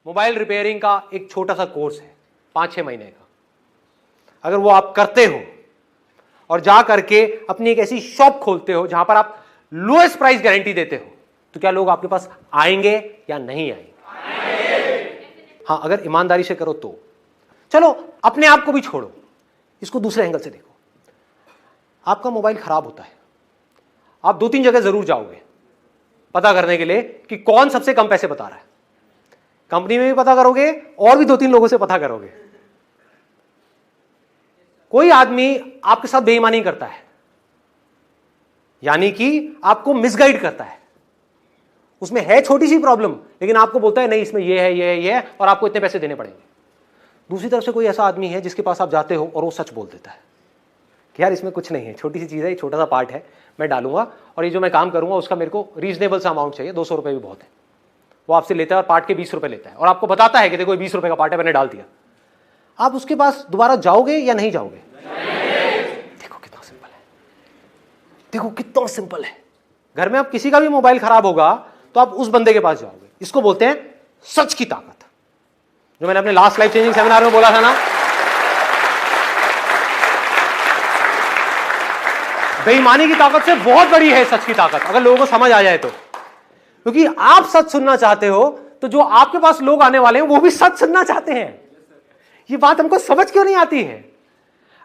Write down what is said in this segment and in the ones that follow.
Mobile repairing का एक छोटा सा कोर्स है 5-6 महीने का। अगर वो आप करते हो और जा करके अपनी एक ऐसी शॉप खोलते हो जहां पर आप लोएस्ट प्राइस गारंटी देते हो, तो क्या लोग आपके पास आएंगे या नहीं आएंगे? हाँ, अगर ईमानदारी से करो तो। चलो अपने आप को भी छोड़ो, इसको दूसरे एंगल से देखो। आपका मोबाइल खराब होता है, आप 2-3 जगह जरूर जाओगे पता करने के लिए कि कौन सबसे कम पैसे बता रहा है। कंपनी में भी पता करोगे और भी 2-3 लोगों से पता करोगे। कोई आदमी आपके साथ बेईमानी करता है, यानी कि आपको मिसगाइड करता है। उसमें है छोटी सी प्रॉब्लम, लेकिन आपको बोलता है नहीं इसमें ये है, ये है, ये है, और आपको इतने पैसे देने पड़ेंगे। दूसरी तरफ से कोई ऐसा आदमी है जिसके पास आप जाते हो और वो सच बोल देता है कि यार इसमें कुछ नहीं है, छोटी सी चीज़ है, एक छोटा सा पार्ट है, मैं डालूंगा और ये जो मैं काम करूंगा उसका मेरे को रीजनेबल सा अमाउंट चाहिए, 200 रुपये भी बहुत है। वो आपसे लेता है और पार्ट के 20 रुपये लेता है और आपको बताता है कि देखो 20 रुपये का पार्ट है, मैंने डाल दिया। आप उसके पास दोबारा जाओगे या नहीं जाओगे? देखो कितना सिंपल है, देखो कितना सिंपल है। घर में आप किसी का भी मोबाइल खराब होगा तो आप उस बंदे के पास जाओगे। इसको बोलते हैं सच की ताकत, जो मैंने अपने लास्ट लाइफ चेंजिंग सेमिनार में बोला था ना। बेईमानी की ताकत से बहुत बड़ी है सच की ताकत, अगर लोगों को समझ आ जाए तो। क्योंकि आप सच सुनना चाहते हो तो जो आपके पास लोग आने वाले हैं वो भी सच सुनना चाहते हैं। ये बात हमको समझ क्यों नहीं आती है?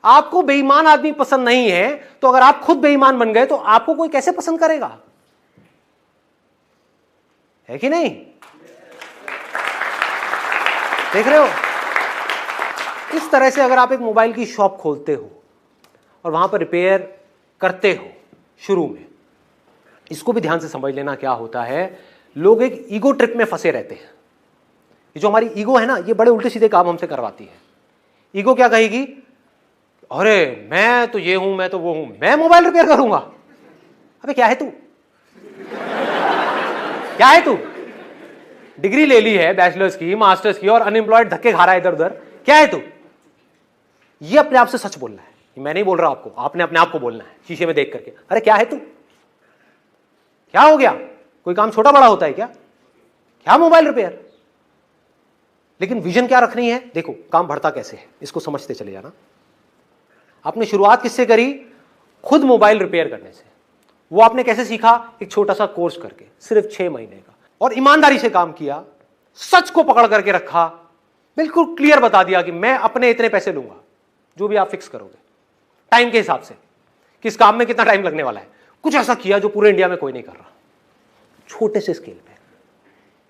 आपको बेईमान आदमी पसंद नहीं है, तो अगर आप खुद बेईमान बन गए तो आपको कोई कैसे पसंद करेगा? है कि नहीं? देख रहे हो? इस तरह से अगर आप एक मोबाइल की शॉप खोलते हो और वहां पर रिपेयर करते हो शुरू में, इसको भी ध्यान से समझ लेना क्या होता है। लोग एक ईगो ट्रिप में फंसे रहते हैं। ये जो हमारी ईगो है ना, ये बड़े उल्टे सीधे काम हमसे करवाती है। ईगो क्या कहेगी? अरे मैं तो ये हूं, मैं तो वो हूं, मैं मोबाइल रिपेयर करूंगा। अबे क्या है तू? क्या है तू? डिग्री ले ली है बैचलर्स की, मास्टर्स की, और अनएम्प्लॉयड धक्के खा रहा है इधर उधर। क्या है तू? ये अपने आप से सच बोलना है। मैं नहीं बोल रहा आपको, आपने अपने आप को बोलना है शीशे में देख करके। अरे क्या है तू? क्या हो गया? कोई काम छोटा बड़ा होता है क्या? क्या मोबाइल रिपेयर? लेकिन विजन क्या रखनी है? देखो काम बढ़ता कैसे है, इसको समझते चले जाना। आपने शुरुआत किससे करी? खुद मोबाइल रिपेयर करने से। वो आपने कैसे सीखा? एक छोटा सा कोर्स करके, सिर्फ 6 महीने का, और ईमानदारी से काम किया, सच को पकड़ करके रखा, बिल्कुल क्लियर बता दिया कि मैं अपने इतने पैसे लूंगा, जो भी आप फिक्स करोगे टाइम के हिसाब से, किस काम में कितना टाइम लगने वाला है। कुछ ऐसा किया जो पूरे इंडिया में कोई नहीं कर रहा, छोटे से स्केल पे।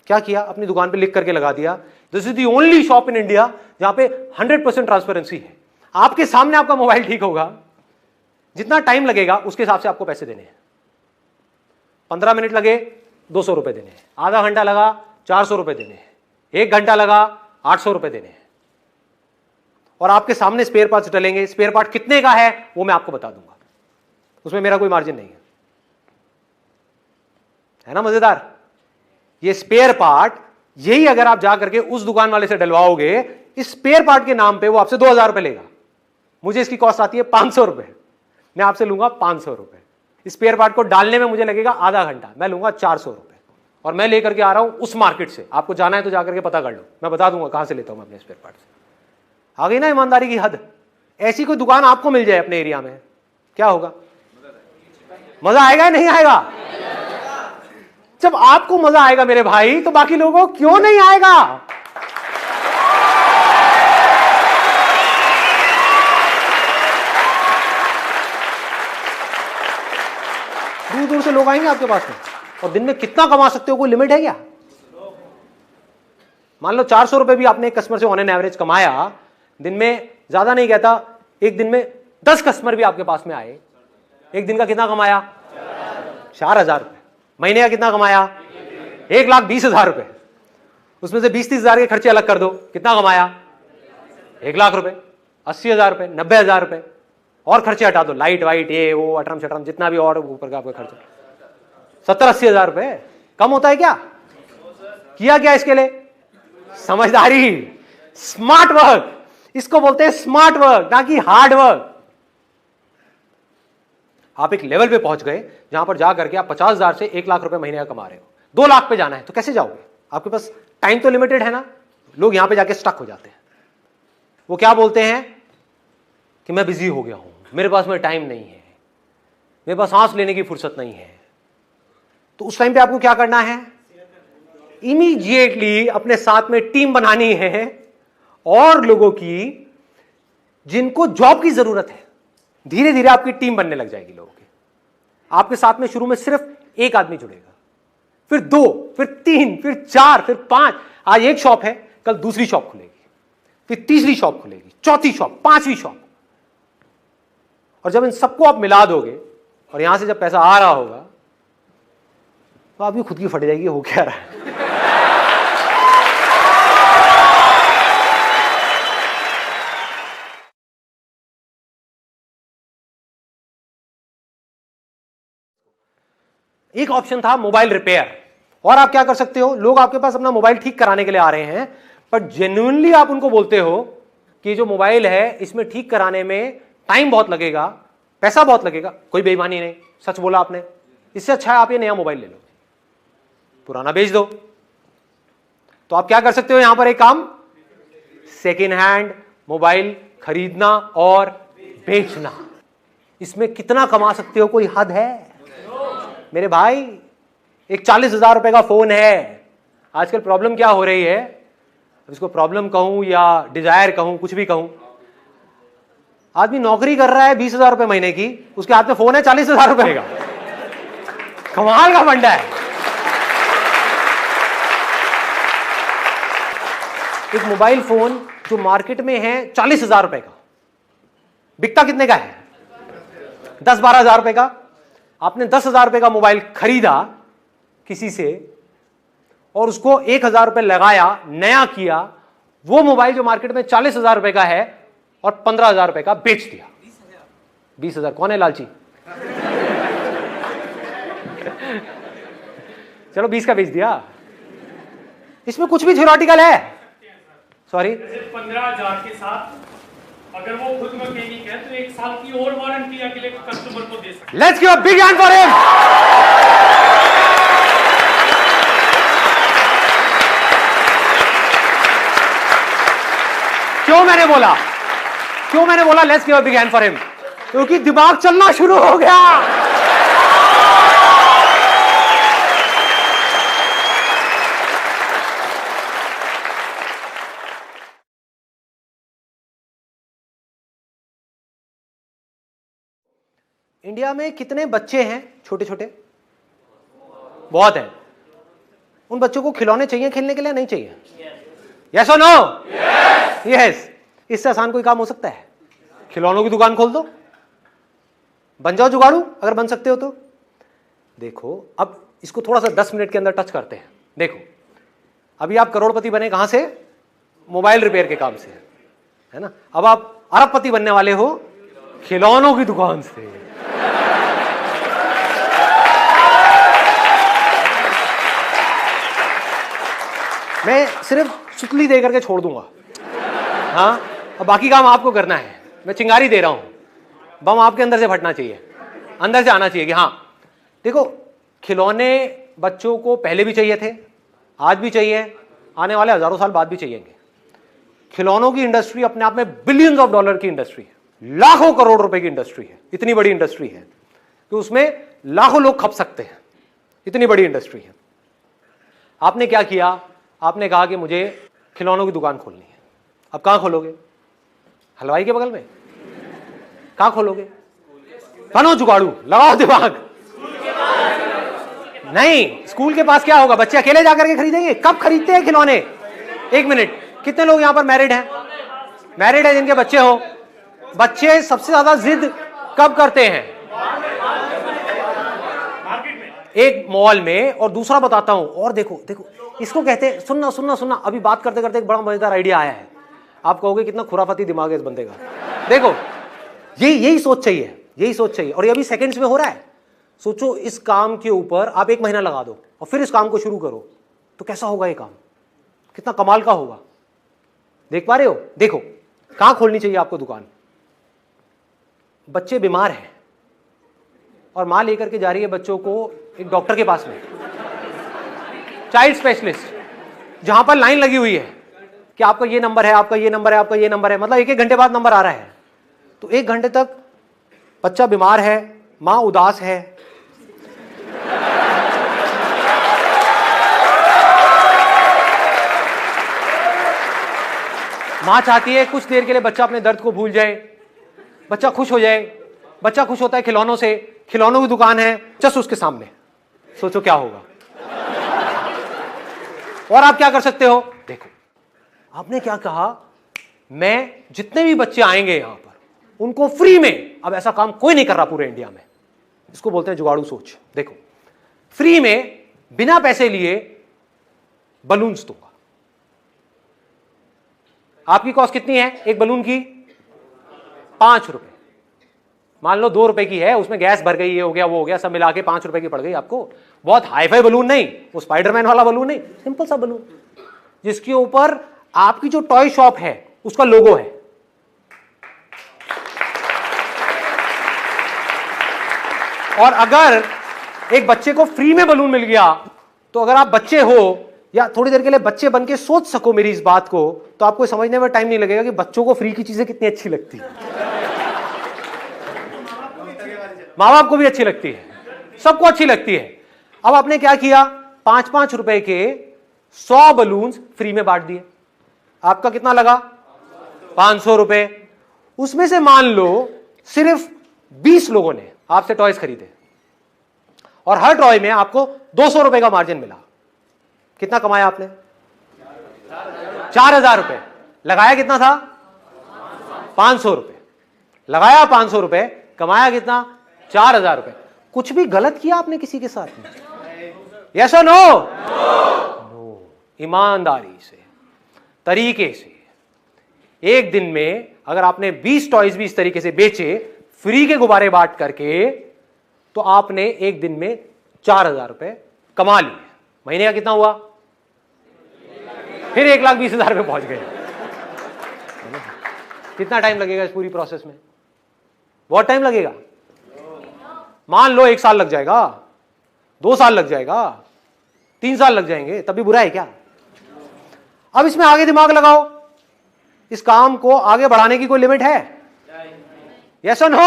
क्या किया? अपनी दुकान पे लिख करके लगा दिया, this is the only shop in India जहां पे 100% ट्रांसपेरेंसी है। आपके सामने आपका मोबाइल ठीक होगा, जितना टाइम लगेगा उसके हिसाब से आपको पैसे देने हैं। 15 मिनट लगे 200 रुपए देने हैं, आधा घंटा लगा 400 रुपए देने हैं, 1 घंटा लगा 800 रुपए देने हैं। और आपके सामने स्पेयर पार्ट्स डलेंगे। स्पेयर पार्ट कितने का है वो मैं आपको बता दूंगा, उसमें मेरा कोई मार्जिन नहीं है ना? मजेदार। ये स्पेयर पार्ट, यही अगर आप जा करके उस दुकान वाले से डलवाओगे, इस स्पेयर पार्ट के नाम पे वो आपसे 2000 रुपए लेगा। मुझे इसकी कॉस्ट आती है 500 रुपए, मैं आपसे लूंगा 500 रुपए। स्पेयर पार्ट को डालने में मुझे लगेगा आधा घंटा, मैं लूंगा 400 रुपए, और मैं लेकर के आ रहा हूं उस मार्केट से। आपको जाना है तो जाकर के पता कर लो, मैं बता दूंगा कहां से लेता हूं मैं अपने स्पेयर पार्ट से। आ गई ना ईमानदारी की हद? ऐसी कोई दुकान आपको मिल जाए अपने एरिया में, क्या होगा? मजा आएगा या नहीं आएगा? जब आपको मजा आएगा मेरे भाई, तो बाकी लोगों को क्यों नहीं आएगा? दूर दूर से लोग आएंगे आपके पास में, और दिन में कितना कमा सकते हो कोई लिमिट है क्या? मान लो 400 रुपए भी आपने एक कस्टमर से ऑन एन एवरेज कमाया, दिन में, ज्यादा नहीं कहता, एक दिन में 10 कस्टमर भी आपके पास में आए, एक दिन का कितना कमाया? 4000 रुपए। महीने का कितना कमाया? 1,20,000 रुपए। उसमें से 20-30 हजार के खर्चे अलग कर दो, कितना कमाया? 1 लाख रुपए। 80,000 रुपए, 90,000 रुपए, और खर्चे हटा दो, लाइट वाइट ये वो अटरम शटरम जितना भी और ऊपर का आपका खर्चा, 70-80 हजार रुपए। कम होता है क्या? किया क्या इसके लिए? समझदारी, स्मार्ट वर्क। इसको बोलते हैं स्मार्ट वर्क, ना कि हार्ड वर्क। आप एक लेवल पे पहुंच गए जहां पर जाकर के आप 50,000 से 1 लाख रुपए महीने का कमा रहे हो, 2 लाख पे जाना है तो कैसे जाओगे? आपके पास टाइम तो लिमिटेड है ना, लोग यहां पे जाके स्टक हो जाते हैं। वो क्या बोलते हैं कि मैं बिजी हो गया हूं, मेरे पास में टाइम नहीं है, मेरे पास सांस लेने की फुर्सत नहीं है। तो उस टाइम पे आपको क्या करना है? इमीडिएटली अपने साथ में टीम बनानी है और लोगों की जिनको जॉब की जरूरत है। धीरे धीरे आपकी टीम बनने लग जाएगी लोगों की। आपके साथ में शुरू में सिर्फ एक आदमी जुड़ेगा, फिर 2, फिर 3, फिर 4, फिर 5। आज एक शॉप है, कल दूसरी शॉप खुलेगी, फिर तीसरी शॉप खुलेगी, चौथी शॉप, 5वीं शॉप। और जब इन सबको आप मिला दोगे और यहां से जब पैसा आ रहा होगा तो आपकी खुद की फट जाएगी हो क्या रहा है। एक ऑप्शन था मोबाइल रिपेयर। और आप क्या कर सकते हो, लोग आपके पास अपना मोबाइल ठीक कराने के लिए आ रहे हैं, पर जेन्युइनली आप उनको बोलते हो कि जो मोबाइल है इसमें ठीक कराने में टाइम बहुत लगेगा, पैसा बहुत लगेगा। कोई बेईमानी नहीं, सच बोला आपने। इससे अच्छा है आप ये नया मोबाइल ले लो, पुराना बेच दो। तो आप क्या कर सकते हो यहां पर एक काम, सेकेंड हैंड मोबाइल खरीदना और बेचना। इसमें कितना कमा सकते हो, कोई हद है मेरे भाई? एक 40,000 रुपए का फोन है। आजकल प्रॉब्लम क्या हो रही है, इसको प्रॉब्लम कहूं या डिजायर कहूं, कुछ भी कहूं, आदमी नौकरी कर रहा है 20,000 रुपए महीने की, उसके हाथ में फोन है 40,000 रुपए का। कमाल का फंडा है। एक मोबाइल फोन जो मार्केट में है 40,000 रुपए का, बिकता कितने का है? 10-12,000 रुपए का। आपने 10,000 रुपए का मोबाइल खरीदा किसी से और उसको 1,000 रुपए लगाया, नया किया, वो मोबाइल जो मार्केट में 40,000 रुपए का है और 15,000 रुपए का बेच दिया। 20,000 कौन है लालची? चलो 20 का बेच दिया। इसमें कुछ भी थ्योरेटिकल है। सॉरी, 15,000 के साथ अगर वो खुद मैकेनिक है तो 1 साल की और वारंटी अगले कस्टमर को दे सकते हैं। Let's give a big hand for him. क्यों मैंने बोला let's give a big hand for him? क्योंकि दिमाग चलना शुरू हो गया। इंडिया में कितने बच्चे हैं छोटे छोटे? बहुत हैं। उन बच्चों को खिलौने चाहिए खेलने के लिए, नहीं चाहिए? यस और नो? यस। इससे आसान कोई काम हो सकता है? खिलौनों की दुकान खोल दो, बन जाओ जुगाड़ू, अगर बन सकते हो तो। देखो अब इसको थोड़ा सा 10 मिनट के अंदर टच करते हैं। देखो अभी आप करोड़पति बने कहां से? मोबाइल रिपेयर के काम से, है ना? अब आप अरबपति बनने वाले हो खिलौनों की दुकान से। मैं सिर्फ सुतली दे करके छोड़ दूंगा, हाँ, अब बाकी काम आपको करना है। मैं चिंगारी दे रहा हूं, बम आपके अंदर से फटना चाहिए, अंदर से आना चाहिए कि हाँ। देखो खिलौने बच्चों को पहले भी चाहिए थे, आज भी चाहिए, आने वाले हजारों साल बाद भी चाहिएंगे। खिलौनों की इंडस्ट्री अपने आप में बिलियंस ऑफ डॉलर की इंडस्ट्री है, लाखों करोड़ रुपए की इंडस्ट्री है। इतनी बड़ी इंडस्ट्री है कि उसमें लाखों लोग खप सकते हैं, इतनी बड़ी इंडस्ट्री है। आपने क्या किया? आपने कहा कि मुझे खिलौनों की दुकान खोलनी है। अब कहां खोलोगे? हलवाई के बगल में? कहां खोलोगे? बनो जुगाड़ू, लगाओ दिमाग। नहीं, स्कूल के पास क्या होगा? बच्चे अकेले जाकर के खरीदेंगे? कब खरीदते हैं खिलौने? 1 मिनट, कितने लोग यहां पर मैरिड हैं? मैरिड है जिनके बच्चे हो? बच्चे सबसे ज्यादा जिद कब करते हैं? एक मॉल में। और दूसरा बताता हूं, और देखो देखो इसको कहते हैं, सुनना सुनना सुनना, अभी बात करते करते एक बड़ा मजेदार आइडिया आया है। आप कहोगे कितना खुराफाती दिमाग है इस बंदे का। देखो यही सोच चाहिए, यही सोच चाहिए, और ये अभी सेकंड्स में हो रहा है। सोचो इस काम के ऊपर आप 1 महीना लगा दो और फिर इस काम को शुरू करो तो कैसा होगा ये काम, कितना कमाल का होगा। देख पा रहे हो? देखो कहां खोलनी चाहिए आपको दुकान? बच्चे बीमार हैं और मां लेकर के जा रही है बच्चों को एक डॉक्टर के पास में, चाइल्ड स्पेशलिस्ट, जहां पर लाइन लगी हुई है, कि आपका ये नंबर है, आपका ये नंबर है, आपका ये नंबर है, मतलब 1-1 घंटे बाद नंबर आ रहा है। तो 1 घंटे तक बच्चा बीमार है, मां उदास है, मां चाहती है कुछ देर के लिए बच्चा अपने दर्द को भूल जाए, बच्चा खुश हो जाए। बच्चा खुश होता है खिलौनों से, खिलौनों की दुकान है जस्ट उसके सामने। सोचो क्या होगा। और आप क्या कर सकते हो, देखो आपने क्या कहा, मैं जितने भी बच्चे आएंगे यहां पर उनको फ्री में, अब ऐसा काम कोई नहीं कर रहा पूरे इंडिया में, इसको बोलते हैं जुगाड़ू सोच। देखो फ्री में बिना पैसे लिए बलून्स दूंगा। आपकी कॉस्ट कितनी है एक बलून की? 5 रुपए। मान लो 2 रुपए की है, उसमें गैस भर गई, ये हो गया वो हो गया, सब मिला के 5 रुपए की पड़ गई आपको। बहुत हाईफाई बलून नहीं, वो स्पाइडरमैन वाला बलून नहीं, सिंपल सा बलून जिसके ऊपर आपकी जो टॉय शॉप है उसका लोगो है। और अगर एक बच्चे को फ्री में बलून मिल गया, तो अगर आप बच्चे हो या थोड़ी देर के लिए बच्चे बन के सोच सको मेरी इस बात को, तो आपको समझने में टाइम नहीं लगेगा कि बच्चों को फ्री की चीजें कितनी अच्छी लगती है। माँ बाप को भी अच्छी लगती है, सबको अच्छी लगती है। अब आपने क्या किया, 5-5 रुपए के 100 बलून्स फ्री में बांट दिए। आपका कितना लगा? 500 रुपए। उसमें से मान लो सिर्फ 20 लोगों ने आपसे टॉयज खरीदे और हर टॉय में आपको 200 रुपए का मार्जिन मिला। कितना कमाया आपने? 4000 रुपए। लगाया कितना था? 500 रुपए। लगाया 500 रुपए, कमाया कितना? 4000 रुपए। कुछ भी गलत किया आपने किसी के साथ में? यस और नो? नो। ईमानदारी से, तरीके से, एक दिन में अगर आपने 20 टॉयज भी इस तरीके से बेचे, फ्री के गुब्बारे बांट करके, तो आपने एक दिन में 4000 रुपए कमा लिए। महीने का कितना हुआ? फिर 1,20,000 पे पहुंच गए। कितना टाइम लगेगा इस पूरी प्रोसेस में? बहुत टाइम लगेगा। मान लो 1 साल लग जाएगा, 2 साल लग जाएगा, 3 साल लग जाएंगे, तब भी बुरा है क्या? अब इसमें आगे दिमाग लगाओ, इस काम को आगे बढ़ाने की कोई लिमिट है? यस और नो?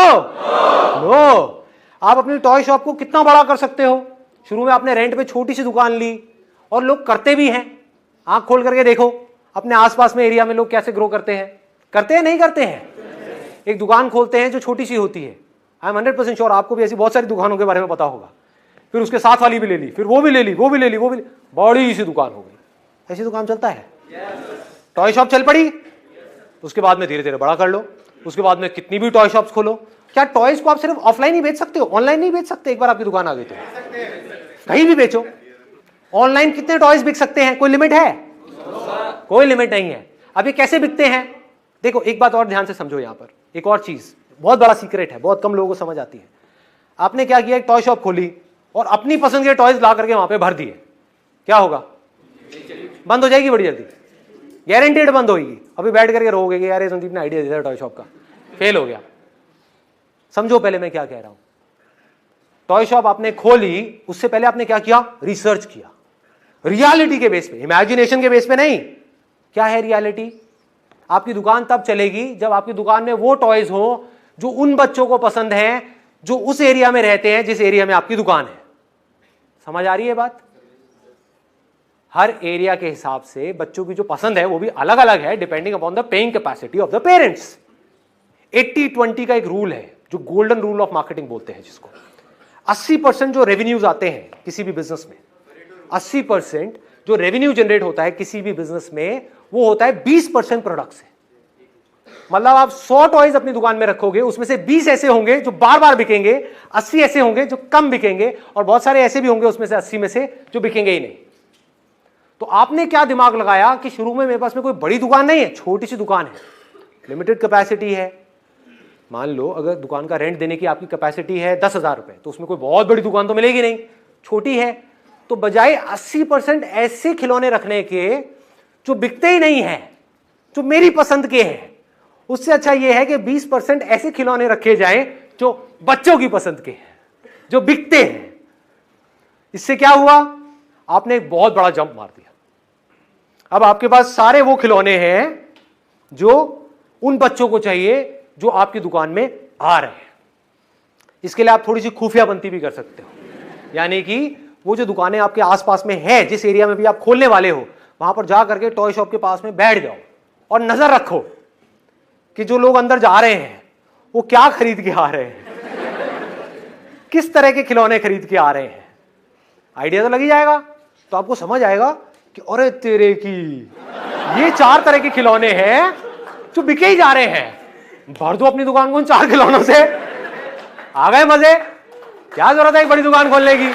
नो। आप अपनी टॉय शॉप को कितना बड़ा कर सकते हो? शुरू में आपने रेंट पे छोटी सी दुकान ली, और लोग करते भी हैं। आंख खोल करके देखो अपने आसपास में एरिया में लोग कैसे ग्रो करते हैं। करते हैं नहीं करते हैं? एक दुकान खोलते हैं जो छोटी सी होती है। आई एम 100% श्योर आपको भी ऐसी बहुत सारी दुकानों के बारे में पता होगा। फिर उसके साथ वाली भी ले ली, फिर वो भी ले ली, वो भी ले ली, वो भी बड़ी सी दुकान हो गई। ऐसी दुकान चलता है? टॉय शॉप चल पड़ी, उसके बाद में धीरे धीरे बड़ा कर लो, उसके बाद में कितनी भी टॉय शॉप्स खोलो। क्या टॉयज को आप सिर्फ ऑफलाइन ही बेच सकते हो? ऑनलाइन नहीं बेच सकते? एक बार आपकी दुकान आ गई तो कहीं भी बेचो। ऑनलाइन कितने टॉयज बिक सकते हैं? कोई लिमिट है? कोई लिमिट नहीं है। अब ये कैसे बिकते हैं? देखो एक बात और ध्यान से समझो, यहां पर एक और चीज बहुत बड़ा सीक्रेट है, बहुत कम लोगों को समझ आती है। आपने क्या किया, एक टॉय शॉप खोली और अपनी पसंद के टॉयज ला करके वहां पे भर दिए, क्या होगा? बंद हो जाएगी बड़ी जल्दी, गारंटेड बंद होगी। अभी बैठ करके रहोगे कि यार ये संदीप ने आइडिया दिया था टॉय शॉप का, फेल हो गया। समझो पहले मैं क्या कह रहा हूं। टॉय शॉप आपने खोली, उससे पहले आपने क्या किया? रिसर्च किया, रियलिटी के बेस पे, इमेजिनेशन के बेस पे नहीं। क्या है रियलिटी? आपकी दुकान तब चलेगी जब आपकी दुकान में वो टॉयज हो जो उन बच्चों को पसंद हैं जो उस एरिया में रहते हैं जिस एरिया में आपकी दुकान है। समझ आ रही है बात? हर एरिया के हिसाब से बच्चों की जो पसंद है वो भी अलग अलग है, depending upon the paying capacity of the parents. 80-20 का एक रूल है जो गोल्डन रूल ऑफ मार्केटिंग बोलते हैं, जिसको 80% जो रेवेन्यूज आते हैं किसी भी बिजनेस में, 80% जो रेवेन्यू जनरेट होता है किसी भी बिजनेस में, वो होता है 20% प्रोडक्ट से। मतलब आप 100 टॉयज अपनी दुकान में रखोगे, उसमें से 20 ऐसे होंगे जो बार बार बिकेंगे, 80 ऐसे होंगे जो कम बिकेंगे, और बहुत सारे ऐसे भी होंगे उसमें से 80 में से जो बिकेंगे ही नहीं। तो आपने क्या दिमाग लगाया कि शुरू में मेरे पास में कोई बड़ी दुकान नहीं है, छोटी सी दुकान है, लिमिटेड कैपेसिटी है। मान लो अगर दुकान का रेंट देने की आपकी कैपेसिटी है 10,000 रुपए, तो उसमें कोई बहुत बड़ी दुकान तो मिलेगी नहीं, छोटी है। तो बजाय 80% ऐसे खिलौने रखने के जो बिकते ही नहीं है, जो मेरी पसंद के हैं, उससे अच्छा यह है कि 20% ऐसे खिलौने रखे जाएं जो बच्चों की पसंद के हैं, जो बिकते हैं। इससे क्या हुआ? आपने एक बहुत बड़ा जंप मार दिया। अब आपके पास सारे वो खिलौने हैं जो उन बच्चों को चाहिए जो आपकी दुकान में आ रहे हैं। इसके लिए आप थोड़ी सी खुफिया बनती भी कर सकते हो, यानी कि वो जो दुकानें आपके आसपास में है, जिस एरिया में भी आप खोलने वाले हो, वहां पर जा करके टॉय शॉप के पास में बैठ जाओ और नजर रखो कि जो लोग अंदर जा रहे हैं वो क्या खरीद के आ रहे हैं, किस तरह के खिलौने खरीद के आ रहे हैं। आइडिया तो लग ही जाएगा, तो आपको समझ आएगा कि अरे तेरे की ये 4 तरह के खिलौने हैं जो बिके ही जा रहे हैं, भर दो अपनी दुकान को उन 4 खिलौनों से। आ गए मजे, क्या जरूरत है एक बड़ी दुकान खोलने की।